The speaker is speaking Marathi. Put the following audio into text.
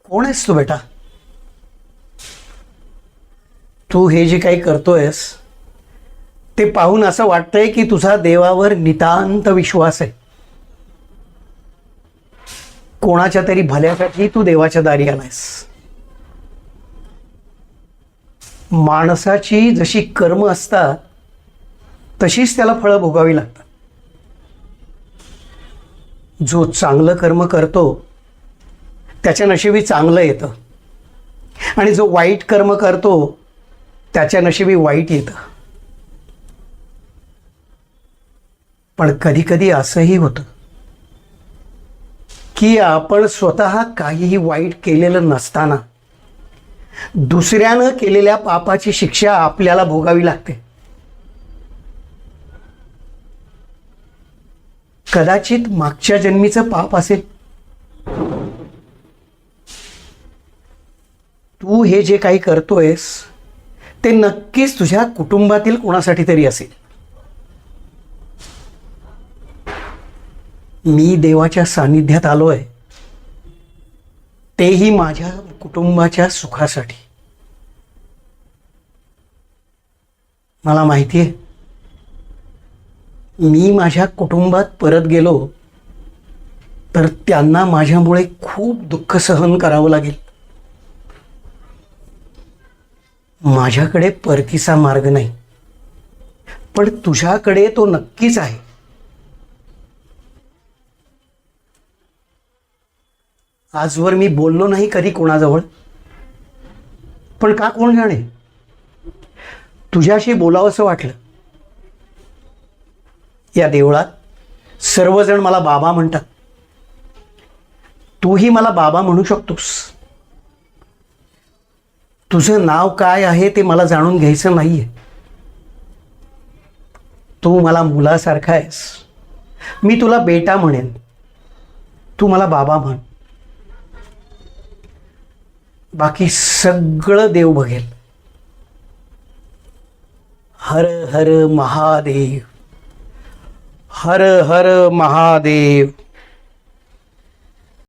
कोण आहेस तू बेटा? तू हे जे काही करतोयस ते पाहून असं वाटतंय की तुझा देवावर नितांत विश्वास आहे. कोणाच्या तरी भल्यासाठी तू देवाच्या दारी आलायस. माणसाची जशी कर्म असतात तशीच त्याला फळं भोगावी लागतात. जो चांगलं कर्म करतो त्याच्या नशिबी चांगलं येतं आणि जो वाईट कर्म करतो त्याच्या नशिबी वाईट येतं. पण कधी कधी असंही होतं की आपण स्वतः काहीही वाईट केलेलं नसताना दुसऱ्यानं केलेल्या पापाची शिक्षा आपल्याला भोगावी लागते. कदाचित मागच्या जन्मीचं पाप असेल. तू हे जे काही करतोयस ते नक्कीच तुझ्या कुटुंबातील कोणासाठी तरी असेल. मी देवाच्या सानिध्यात आलोय तेही माझ्या कुटुंबाच्या सुखासाठी. मला माहिती आहे, मी माझ्या कुटुंबात परत गेलो तर त्यांना माझ्यामुळे खूप दुःख सहन करावं लागेल. माझ्याकडे परतीचा मार्ग नाही, पण तुझ्याकडे तो नक्कीच आहे. आजवर मी बोललो नाही कधी कोणाजवळ, पण का कोण जाणे तुझ्याशी बोलावंसं वाटलं. या देवळात सर्वजण मला बाबा म्हणतात. तूही मला बाबा म्हणू शकतोस. तुझं नाव काय आहे ते मला जाणून घ्यायचं नाहीये. तू मला मुलासारखा आहेस. मी तुला बेटा म्हणेन, तू मला बाबा म्हण. बाकी सगळं देव बघेल. हर हर महादेव, हर हर महादेव.